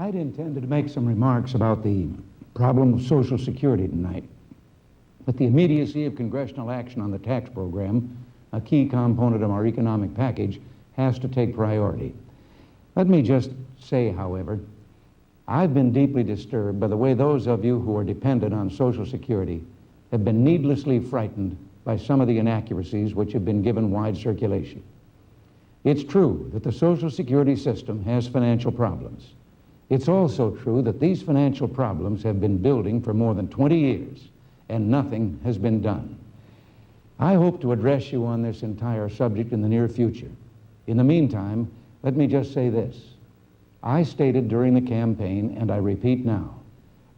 I'd intended to make some remarks about the problem of Social Security tonight, but the immediacy of congressional action on the tax program, a key component of our economic package, has to take priority. Let me just say, however, I've been deeply disturbed by the way those of you who are dependent on Social Security have been needlessly frightened by some of the inaccuracies which have been given wide circulation. It's true that the Social Security system has financial problems. It's also true that these financial problems have been building for more than 20 years, and nothing has been done. I hope to address you on this entire subject in the near future. In the meantime, let me just say this. I stated during the campaign, and I repeat now,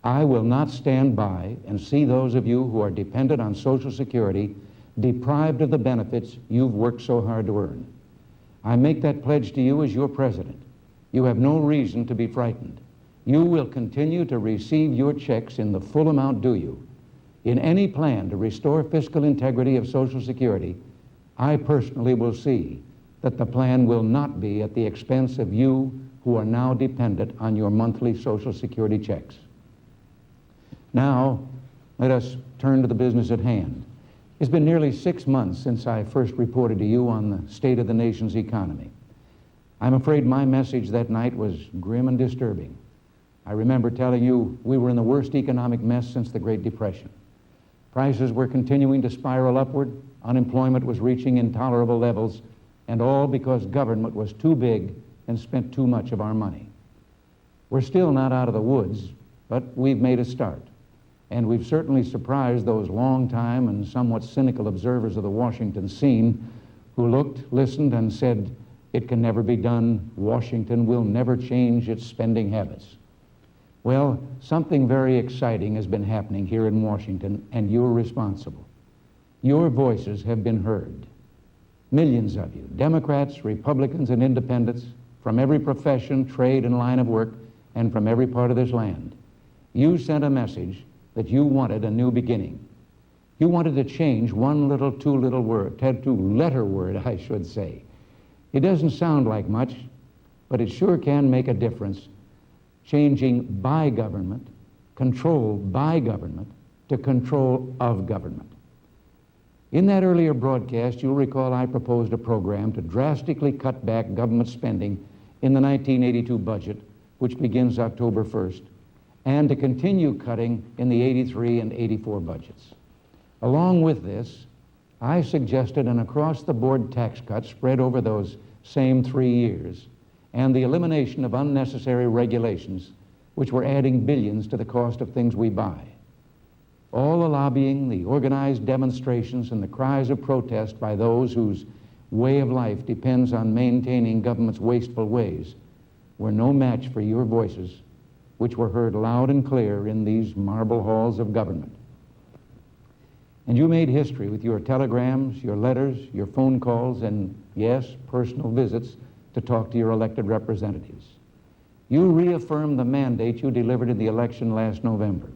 I will not stand by and see those of you who are dependent on Social Security deprived of the benefits you've worked so hard to earn. I make that pledge to you as your president. You have no reason to be frightened. You will continue to receive your checks in the full amount due you. In any plan to restore fiscal integrity of Social Security, I personally will see that the plan will not be at the expense of you who are now dependent on your monthly Social Security checks. Now, let us turn to the business at hand. It's been nearly 6 months since I first reported to you on the state of the nation's economy. I'm afraid my message that night was grim and disturbing. I remember telling you we were in the worst economic mess since the Great Depression. Prices were continuing to spiral upward, unemployment was reaching intolerable levels, and all because government was too big and spent too much of our money. We're still not out of the woods, but we've made a start. And we've certainly surprised those long-time and somewhat cynical observers of the Washington scene who looked, listened, and said, "It can never be done. Washington will never change its spending habits." Well, something very exciting has been happening here in Washington, and you're responsible. Your voices have been heard. Millions of you, Democrats, Republicans, and independents, from every profession, trade, and line of work, and from every part of this land, you sent a message that you wanted a new beginning. You wanted to change one little, two-letter word, I should say. It doesn't sound like much, but it sure can make a difference, changing by government, control by government, to control of government. In that earlier broadcast, you'll recall I proposed a program to drastically cut back government spending in the 1982 budget, which begins October 1st, and to continue cutting in the 83 and 84 budgets. Along with this, I suggested an across-the-board tax cut spread over those same 3 years, and the elimination of unnecessary regulations, which were adding billions to the cost of things we buy. All the lobbying, the organized demonstrations, and the cries of protest by those whose way of life depends on maintaining government's wasteful ways were no match for your voices, which were heard loud and clear in these marble halls of government. And you made history with your telegrams, your letters, your phone calls, and yes, personal visits to talk to your elected representatives. You reaffirmed the mandate you delivered in the election last November,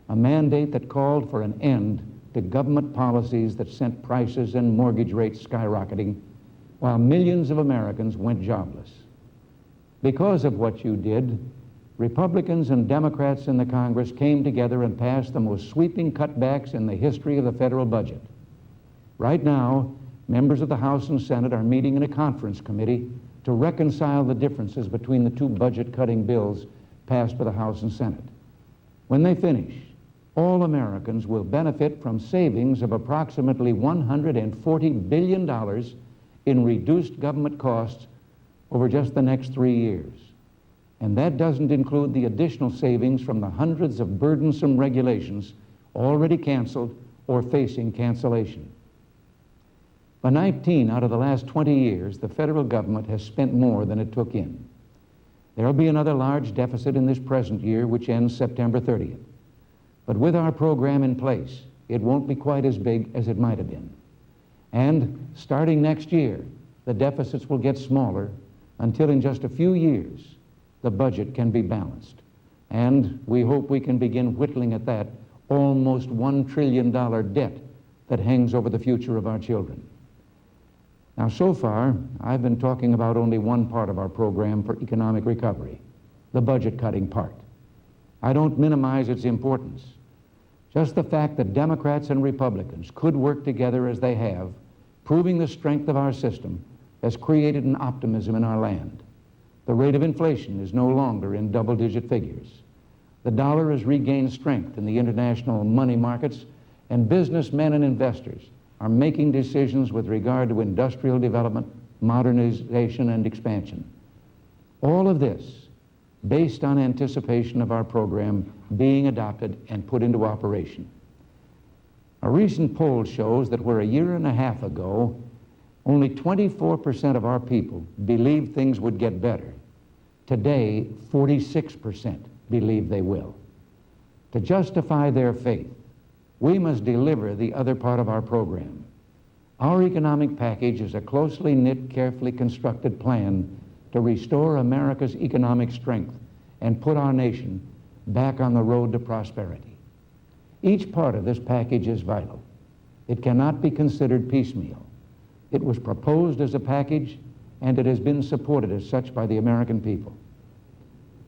a mandate that called for an end to government policies that sent prices and mortgage rates skyrocketing while millions of Americans went jobless. Because of what you did, Republicans and Democrats in the Congress came together and passed the most sweeping cutbacks in the history of the federal budget. Right now, members of the House and Senate are meeting in a conference committee to reconcile the differences between the two budget-cutting bills passed by the House and Senate. When they finish, all Americans will benefit from savings of approximately $140 billion in reduced government costs over just the next 3 years. And that doesn't include the additional savings from the hundreds of burdensome regulations already canceled or facing cancellation. For 19 out of the last 20 years, the federal government has spent more than it took in. There will be another large deficit in this present year, which ends September 30th. But with our program in place, it won't be quite as big as it might have been. And starting next year, the deficits will get smaller until in just a few years, the budget can be balanced. And we hope we can begin whittling at that almost $1 trillion debt that hangs over the future of our children. Now, so far, I've been talking about only one part of our program for economic recovery, the budget cutting part. I don't minimize its importance. Just the fact that Democrats and Republicans could work together as they have, proving the strength of our system, has created an optimism in our land. The rate of inflation is no longer in double-digit figures. The dollar has regained strength in the international money markets, and businessmen and investors are making decisions with regard to industrial development, modernization, and expansion. All of this based on anticipation of our program being adopted and put into operation. A recent poll shows that where a year and a half ago, only 24% of our people believed things would get better, today 46% believe they will. To justify their faith, we must deliver the other part of our program. Our economic package is a closely knit, carefully constructed plan to restore America's economic strength and put our nation back on the road to prosperity. Each part of this package is vital. It cannot be considered piecemeal. It was proposed as a package, and it has been supported as such by the American people.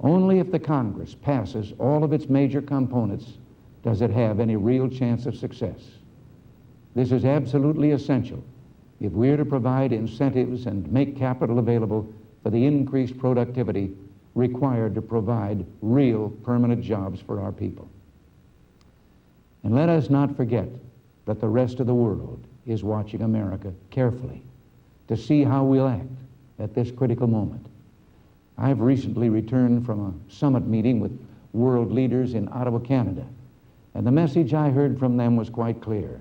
Only if the Congress passes all of its major components does it have any real chance of success. This is absolutely essential if we're to provide incentives and make capital available for the increased productivity required to provide real permanent jobs for our people. And let us not forget that the rest of the world is watching America carefully to see how we'll act at this critical moment. I've recently returned from a summit meeting with world leaders in Ottawa, Canada, and the message I heard from them was quite clear.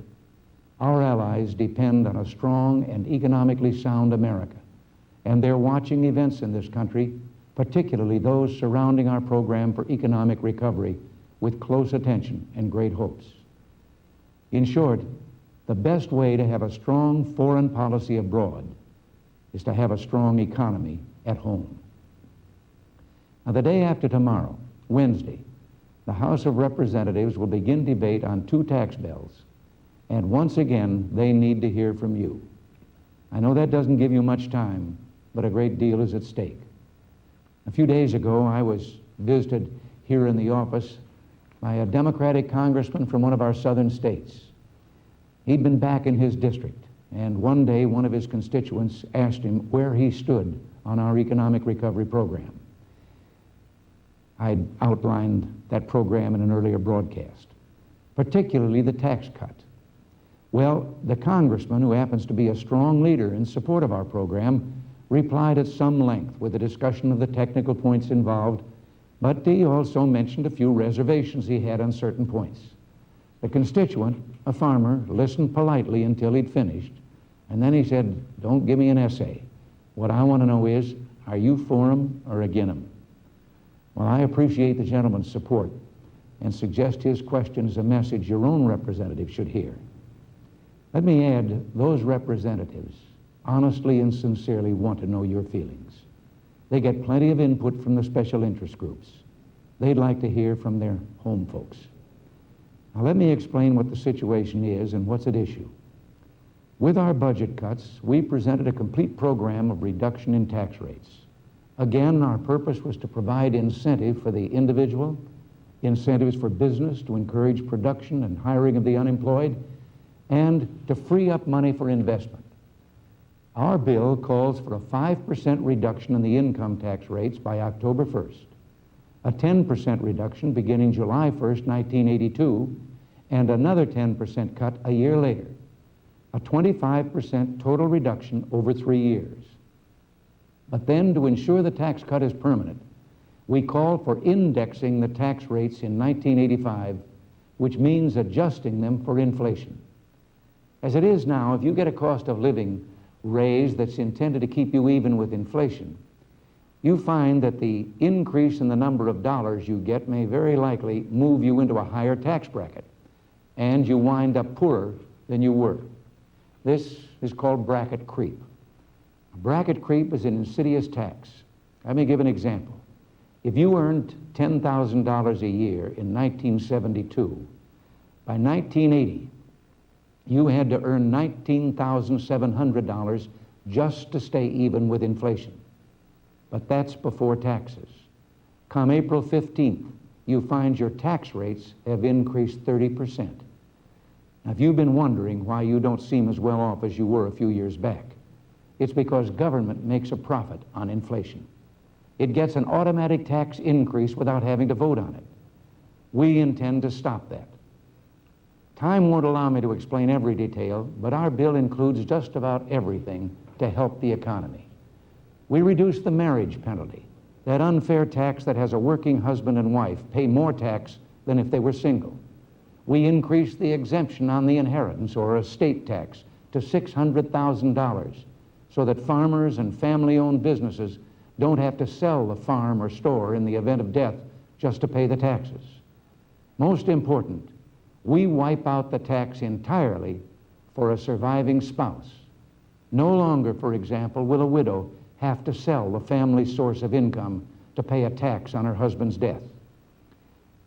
Our allies depend on a strong and economically sound America, and they're watching events in this country, particularly those surrounding our program for economic recovery, with close attention and great hopes. In short, the best way to have a strong foreign policy abroad is to have a strong economy at home. Now, the day after tomorrow, Wednesday, the House of Representatives will begin debate on 2 tax bills, and once again, they need to hear from you. I know that doesn't give you much time, but a great deal is at stake. A few days ago, I was visited here in the office by a Democratic congressman from one of our southern states. He'd been back in his district, and one day one of his constituents asked him where he stood on our economic recovery program. I'd outlined that program in an earlier broadcast, particularly the tax cut. Well, the congressman, who happens to be a strong leader in support of our program, replied at some length with a discussion of the technical points involved, but he also mentioned a few reservations he had on certain points. The constituent, a farmer, listened politely until he'd finished, and then he said, "Don't give me an essay. What I want to know is, are you for 'em or agin 'em?" Well, I appreciate the gentleman's support and suggest his question is a message your own representative should hear. Let me add, those representatives honestly and sincerely want to know your feelings. They get plenty of input from the special interest groups. They'd like to hear from their home folks. Now, let me explain what the situation is and what's at issue. With our budget cuts, we presented a complete program of reduction in tax rates. Again, our purpose was to provide incentive for the individual, incentives for business to encourage production and hiring of the unemployed, and to free up money for investment. Our bill calls for a 5% reduction in the income tax rates by October 1st, a 10% reduction beginning July 1st, 1982, and another 10% cut a year later, a 25% total reduction over 3 years. But then, to ensure the tax cut is permanent, we call for indexing the tax rates in 1985, which means adjusting them for inflation. As it is now, if you get a cost of living raise that's intended to keep you even with inflation, you find that the increase in the number of dollars you get may very likely move you into a higher tax bracket, and you wind up poorer than you were. This is called bracket creep. Bracket creep is an insidious tax. Let me give an example. If you earned $10,000 a year in 1972, by 1980, you had to earn $19,700 just to stay even with inflation. But that's before taxes. Come April 15th, you find your tax rates have increased 30%. Now, if you've been wondering why you don't seem as well off as you were a few years back, it's because government makes a profit on inflation. It gets an automatic tax increase without having to vote on it. We intend to stop that. Time won't allow me to explain every detail, but our bill includes just about everything to help the economy. We reduce the marriage penalty, that unfair tax that has a working husband and wife pay more tax than if they were single. We increase the exemption on the inheritance or estate tax to $600,000 so that farmers and family-owned businesses don't have to sell the farm or store in the event of death just to pay the taxes. Most important, we wipe out the tax entirely for a surviving spouse. No longer, for example, will a widow have to sell the family source of income to pay a tax on her husband's death.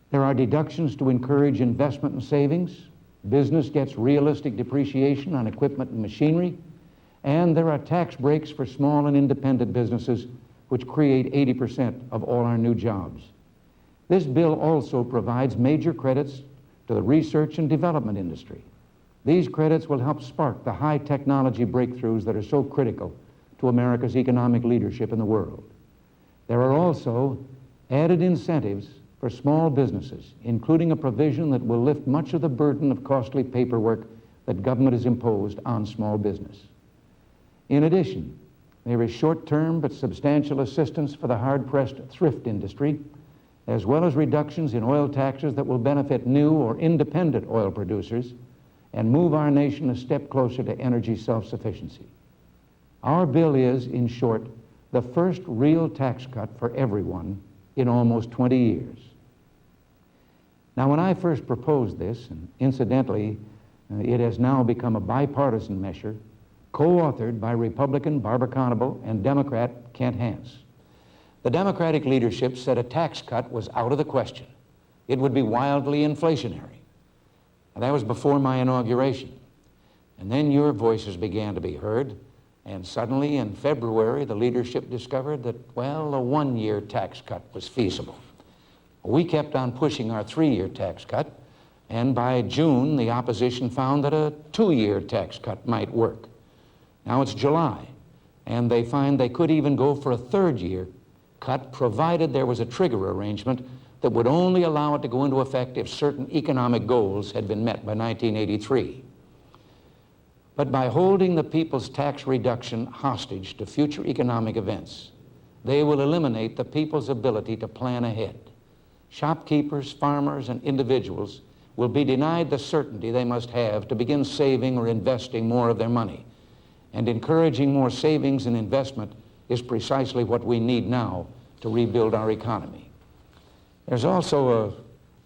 There are deductions to encourage investment and savings. Business gets realistic depreciation on equipment and machinery. And there are tax breaks for small and independent businesses, which create 80% of all our new jobs. This bill also provides major credits to the research and development industry. These credits will help spark the high technology breakthroughs that are so critical to America's economic leadership in the world. There are also added incentives for small businesses, including a provision that will lift much of the burden of costly paperwork that government has imposed on small business. In addition, there is short-term but substantial assistance for the hard-pressed thrift industry, as well as reductions in oil taxes that will benefit new or independent oil producers and move our nation a step closer to energy self-sufficiency. Our bill is, in short, the first real tax cut for everyone in almost 20 years. Now, when I first proposed this, and incidentally, it has now become a bipartisan measure, co-authored by Republican Barbara Conable and Democrat Kent Hance. The Democratic leadership said a tax cut was out of the question. It would be wildly inflationary. And that was before my inauguration. And then your voices began to be heard, and suddenly in February, the leadership discovered that, well, a one-year tax cut was feasible. We kept on pushing our three-year tax cut, and by June, the opposition found that a two-year tax cut might work. Now it's July, and they find they could even go for a third-year cut, provided there was a trigger arrangement that would only allow it to go into effect if certain economic goals had been met by 1983. But by holding the people's tax reduction hostage to future economic events, they will eliminate the people's ability to plan ahead. Shopkeepers, farmers, and individuals will be denied the certainty they must have to begin saving or investing more of their money. And encouraging more savings and investment is precisely what we need now to rebuild our economy. There's also a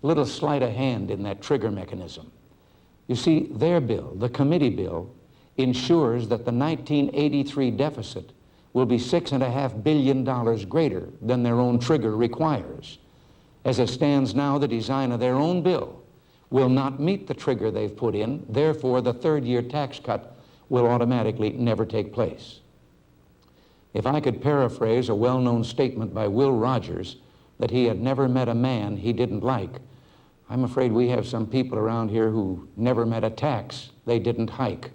little sleight of hand in that trigger mechanism. You see, their bill, the committee bill, ensures that the 1983 deficit will be $6.5 billion greater than their own trigger requires. As it stands now, the design of their own bill will not meet the trigger they've put in. Therefore, the third-year tax cut will automatically never take place. If I could paraphrase a well-known statement by Will Rogers that he had never met a man he didn't like, I'm afraid we have some people around here who never met a tax they didn't hike.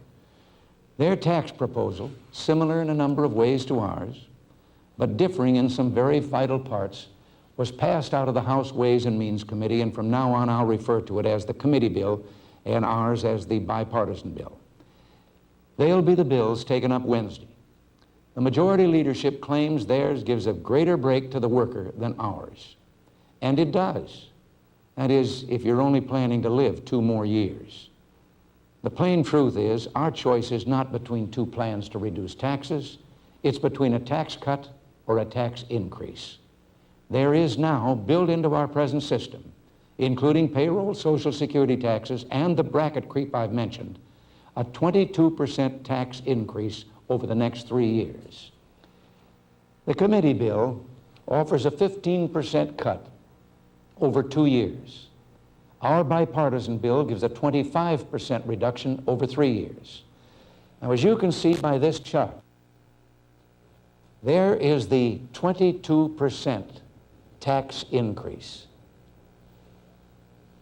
Their tax proposal, similar in a number of ways to ours, but differing in some very vital parts, was passed out of the House Ways and Means Committee, and from now on I'll refer to it as the committee bill and ours as the bipartisan bill. They'll be the bills taken up Wednesday. The majority leadership claims theirs gives a greater break to the worker than ours. And it does. That is, if you're only planning to live 2 more years. The plain truth is, our choice is not between two plans to reduce taxes. It's between a tax cut or a tax increase. There is now, built into our present system, including payroll, Social Security taxes, and the bracket creep I've mentioned, a 22% tax increase over the next 3 years. The committee bill offers a 15% cut over 2 years. Our bipartisan bill gives a 25% reduction over 3 years. Now, as you can see by this chart, there is the 22% tax increase.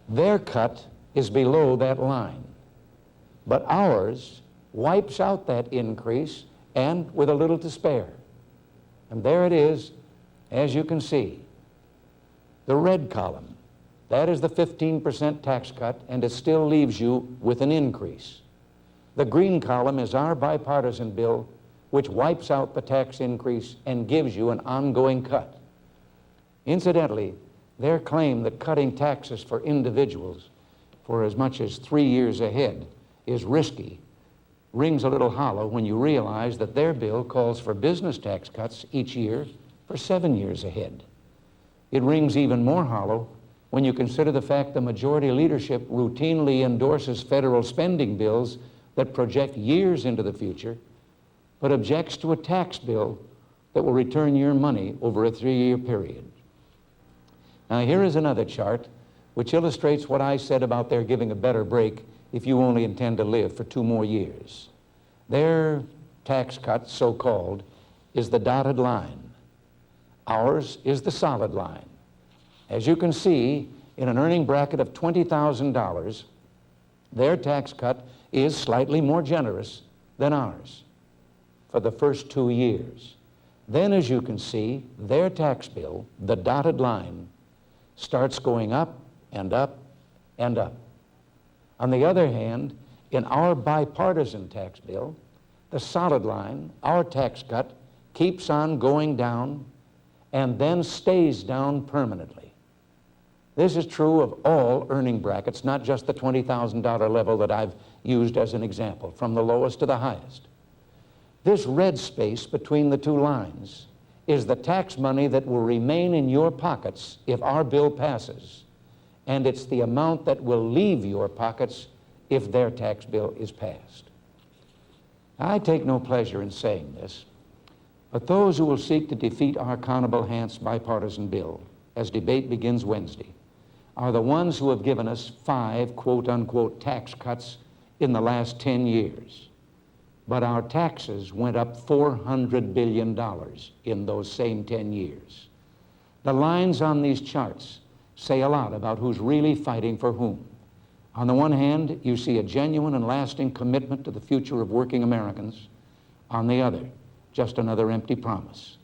Their cut is below that line, but ours wipes out that increase and with a little to spare. And there it is, as you can see. The red column, that is the 15% tax cut, and it still leaves you with an increase. The green column is our bipartisan bill, which wipes out the tax increase and gives you an ongoing cut. Incidentally, their claim that cutting taxes for individuals for as much as 3 years ahead is risky rings a little hollow when you realize that their bill calls for business tax cuts each year for 7 years ahead. It rings even more hollow when you consider the fact the majority leadership routinely endorses federal spending bills that project years into the future, but objects to a tax bill that will return your money over a 3-year period. Now here is another chart which illustrates what I said about their giving a better break if you only intend to live for 2 more years. Their tax cut, so-called, is the dotted line. Ours is the solid line. As you can see, in an earning bracket of $20,000, their tax cut is slightly more generous than ours for the first 2 years. Then, as you can see, their tax bill, the dotted line, starts going up and up and up. On the other hand, in our bipartisan tax bill, the solid line, our tax cut, keeps on going down and then stays down permanently. This is true of all earning brackets, not just the $20,000 level that I've used as an example, from the lowest to the highest. This red space between the 2 lines is the tax money that will remain in your pockets if our bill passes, and it's the amount that will leave your pockets if their tax bill is passed. I take no pleasure in saying this, but those who will seek to defeat our Connibal-Hance bipartisan bill as debate begins Wednesday are the ones who have given us 5 quote-unquote tax cuts in the last 10 years. But our taxes went up $400 billion in those same 10 years. The lines on these charts say a lot about who's really fighting for whom. On the one hand, you see a genuine and lasting commitment to the future of working Americans. On the other, just another empty promise.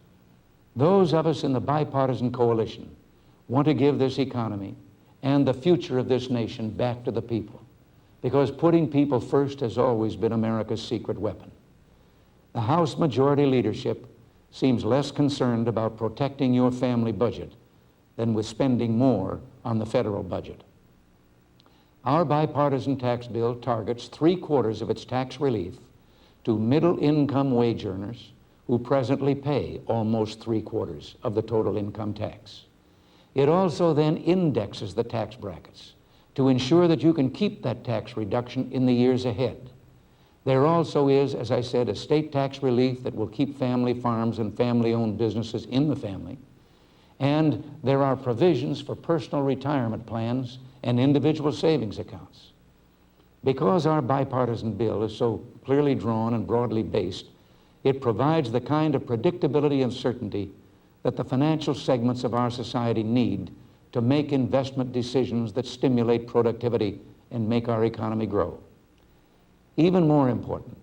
Those of us in the bipartisan coalition want to give this economy and the future of this nation back to the people, because putting people first has always been America's secret weapon. The House Majority Leadership seems less concerned about protecting your family budget than with spending more on the federal budget. Our bipartisan tax bill targets 3/4 of its tax relief to middle-income wage earners who presently pay almost 3/4 of the total income tax. It also then indexes the tax brackets to ensure that you can keep that tax reduction in the years ahead. There also is, as I said, a state tax relief that will keep family farms and family-owned businesses in the family. And there are provisions for personal retirement plans and individual savings accounts. Because our bipartisan bill is so clearly drawn and broadly based, it provides the kind of predictability and certainty that the financial segments of our society need to make investment decisions that stimulate productivity and make our economy grow. Even more important,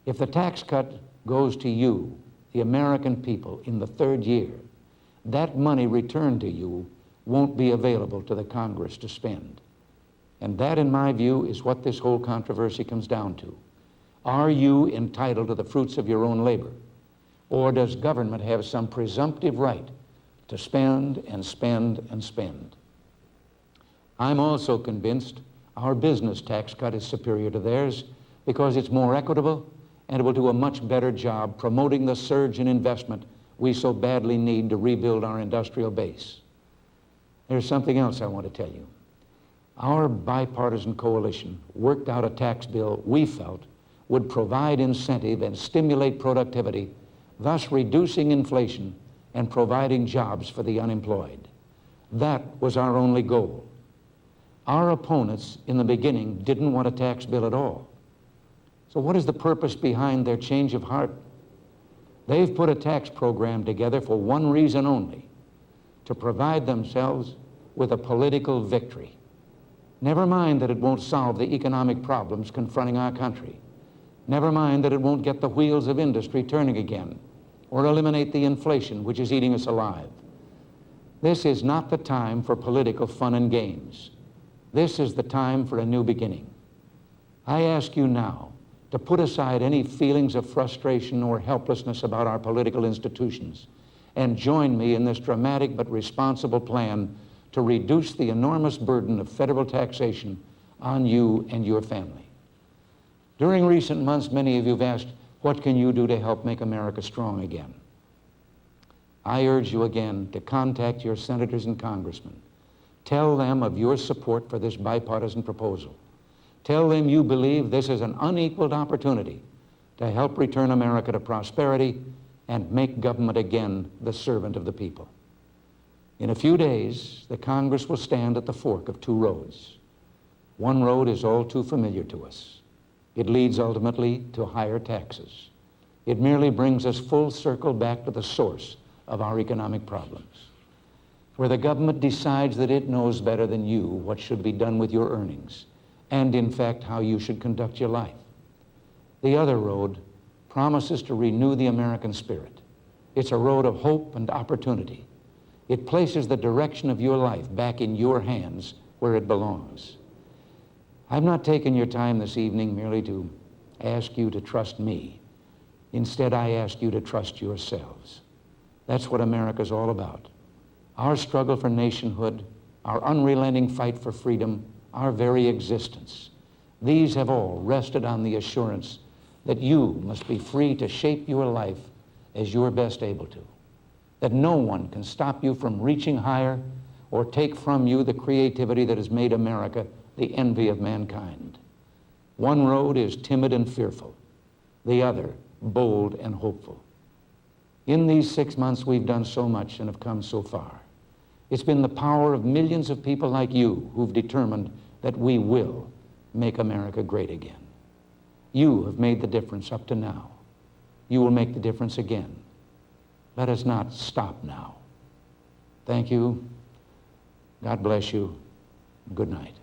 if the tax cut goes to you, the American people, in the 3rd year, that money returned to you won't be available to the Congress to spend. And that, in my view, is what this whole controversy comes down to. Are you entitled to the fruits of your own labor? Or does government have some presumptive right to spend and spend and spend? I'm also convinced our business tax cut is superior to theirs because it's more equitable and it will do a much better job promoting the surge in investment we so badly need to rebuild our industrial base. There's something else I want to tell you. Our bipartisan coalition worked out a tax bill we felt would provide incentive and stimulate productivity, thus reducing inflation and providing jobs for the unemployed. That was our only goal. Our opponents in the beginning didn't want a tax bill at all. So what is the purpose behind their change of heart? They've put a tax program together for one reason only: to provide themselves with a political victory. Never mind that it won't solve the economic problems confronting our country. Never mind that it won't get the wheels of industry turning again or eliminate the inflation which is eating us alive. This is not the time for political fun and games. This is the time for a new beginning. I ask you now to put aside any feelings of frustration or helplessness about our political institutions and join me in this dramatic but responsible plan to reduce the enormous burden of federal taxation on you and your family. During recent months, many of you have asked, what can you do to help make America strong again? I urge you again to contact your senators and congressmen. Tell them of your support for this bipartisan proposal. Tell them you believe this is an unequaled opportunity to help return America to prosperity and make government again the servant of the people. In a few days, the Congress will stand at the fork of two roads. One road is all too familiar to us. It leads ultimately to higher taxes. It merely brings us full circle back to the source of our economic problems, where the government decides that it knows better than you what should be done with your earnings, and in fact how you should conduct your life. The other road promises to renew the American spirit. It's a road of hope and opportunity. It places the direction of your life back in your hands where it belongs. I've not taken your time this evening merely to ask you to trust me. Instead, I ask you to trust yourselves. That's what America's all about. Our struggle for nationhood, our unrelenting fight for freedom, our very existence. These have all rested on the assurance that you must be free to shape your life as you're best able to, that no one can stop you from reaching higher or take from you the creativity that has made America the envy of mankind. One road is timid and fearful, the other bold and hopeful. In these 6 months, we've done so much and have come so far. It's been the power of millions of people like you who've determined that we will make America great again. You have made the difference up to now. You will make the difference again. Let us not stop now. Thank you. God bless you. Good night.